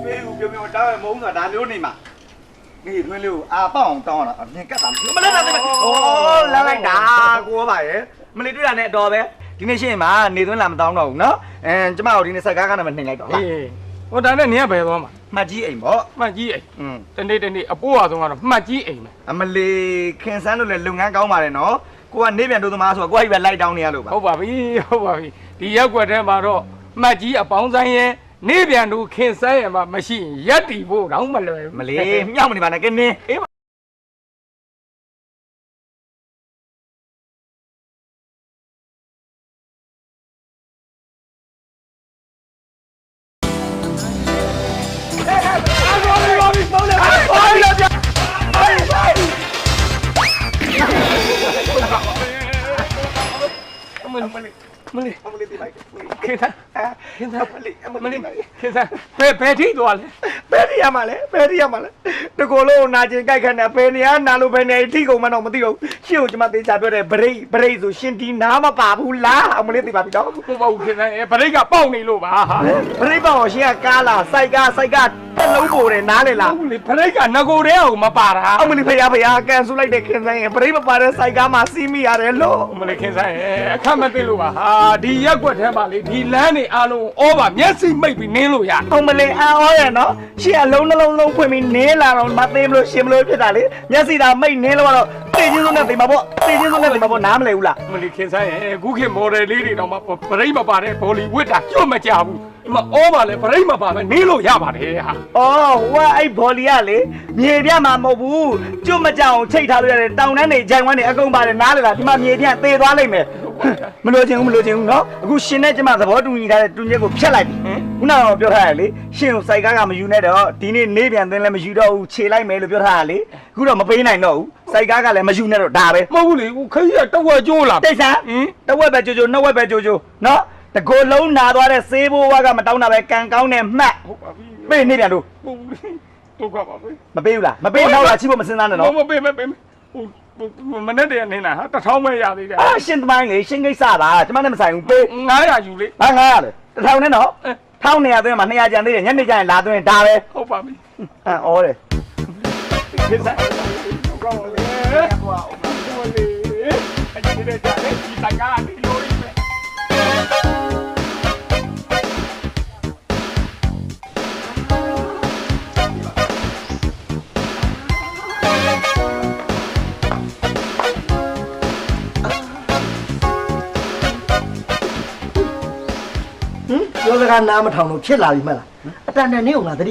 ပေးဘူးပြောတောင်းရမုန်းဆိုတာဒါမျိုးနေမှာနေသွင်းလေးကိုအာပေါအောင်တောင်းရတာအမြင်ကတ်တာမလဲတာမလဲဩလမ်းလိုက်တာကိုပါရဲ့မလေးတွေ့တာနဲ့အတော်ပဲဒီနေ့ရှင်းမှာနေသွင်းလာမတောင်းတော့ဘူးနော်ကျမတို့ဒီနေ့ဆက်ကားကနံပါတ်နှိမ်လိုက်တော့လားဟိုဒါနဲ့နင်ကဘယ်သွားမှာမှတ်ကြီးအိမ်ပေါ့မှတ်ကြီးအိမ်တနေ့အပိုးအဆုံးကတော့မှတ်ကြီးအိမ်ပဲအမလီခင်ဆန်းလို့လည်းလုပ်ငန်းကောင်းပါတယ်နော်ကိုကနေပြန်တို့သမားဆိုတော့ကိုကပဲလိုက်တောင်းနေရလို့ပါဟုတ်ပါပြီဒီရက်ွက်ထဲမှာတော့မှတ်ကြီးအပေါင်းဆိုင်ရဲ့နေပြန်တို့ခင်ဆန်းရဲ့မှာမရှိရင်ရက်တီဖို့တော့မလွယ်မလီမြောက်မနေပါနဲ့ကင်းနေအေးမလေးဒီလိုက်ခင်စားမလေးခင်စားဘယ်ထိသွားလဲဘယ်ထိရမှာလဲတကောလုံးနာကျင်ကြိုက်ခနဲ့ဘယ်နေရနာလို့ဘယ်နေထိကုန်မှတော့မသိတော့ရှင်းကိုကျွန်မသေချာပြောတယ်ဗရိတ်ဆိုရှင်ဒီနားမပါဘူးလားအမလေးသိပါပြီတော့ဟုတ်ပါဘူးခင်စားဗရိတ်ကပေါက်နေလို့ပါဗရိတ်ပေါက်အောင်ရှင်းကကားလားစိုက်ကတစ်လုံးပိုတယ်နားလေလားဟုတ်လေဗရိတ်ကငကိုတဲ့အောင်မပါတာအမလေးဖယားကန်ဆူလိုက်တဲ့ခင်စားရဲ့ဗရိတ်မပါတဲ့စိုက်ကားမှာစီးမိရတယ်လို့အမလေးခင်စားရဲ့အခက်မသိလို့ပါဟာဒီရက်ွက်ထဲမှာလေဒီလမ်းနေအားလုံးဩပါမျက်စိမိတ်ပြီးနင်းလို့ရအမလေးအော်ရနော်ရှင်းအလုံးနှလုံးဖွင့်ပြီးနင်းလာတော့မသေးမလို့ရှင်မလို့ဖြစ်တာလေမျက်စိသာမိတ်နင်းလို့တော့တေချင်းစုံနဲ့သိမှာပေါ့နားမလဲဘူးလားအမလေးခင်စားရဲ့ခုခေတ်မော်ဒယ်လေးတွေတော့မှဗရိတ်မပါတဲ့ဘောလီဝစ်တာကျွတ်မကြဘူးဒီမှာဩပါလေဗရိတ်မပါပဲနင်းလို့ရပါတယ်ဟာအော်ဟိုကအဲ့ဘောလီကလေမြေပြမှာမဟုတ်ဘူးကျွတ်မကြအောင်ချိတ်ထားလို့ရတယ်တောင်တန်းနေဂျိုင်ဝမ်းနေအကုန်ပါတယ်နားလေလားဒီမှာမြေပြသေသွားလိမ့်မယ်မလို့ချင်ဘူးနော်အခုရှင်နဲ့ကျမသဘောတူညီထားတဲ့တူညက်ကိုဖျက်လိုက်ပြီခုနကပြောထားရလေရှင်ကိုစိုက်ကားကမယူနဲ့တော့ဒီနေ့နေပြန်သွင်းလည်းမယူတော့ဘူးခြေလိုက်မယ်လို့ပြောထားရလေအခုတော့မပေးနိုင်တော့ဘူးစိုက်ကားကလည်းမယူနဲ့တော့ဒါပဲမဟုတ်ဘူးလေခကြီးကတဝက်ကျိုးလာတိတ်ဆန်းတဝက်ပဲကြိုနှစ်ဝက်ပဲကြိုနော်တကိုယ်လုံးနာသွားတဲ့ဆေးဘိုးဝါကမတောင်းတာပဲကံကောင်းတဲ့မှတ်ဟုတ်ပါပြီပေးနေပြန်တို့တော့ကပါပဲမပေးဘူးလားမပေးတော့လားချိဖို့မစင်းသားနဲ့နော်မပေးမနဲ့တည်းနေတာဟာ1000ပဲရသေးတယ်ရှင်သမိုင်းလေရှင်ကိစ္စပါကျမနဲ့မဆိုင်ဘူးပေး900ယူလေဟာ900လေ1000နဲ့နော်1200သွင်းမှာ200ကျန်သေးတယ်ညနေကျရင်လာသွင်းဒါပဲဟုတ်ပါပြီဩတယ်ဒီစားကောင်းလေဟိုလေအကြီးတဲ့ကြတယ်ဒီတိုင်ကနေလို့ရမယ်ပြောစကားနားမထောင်လို့ဖြစ်လာပြီမလားအတန်တန်နေအောင်ငါသတိ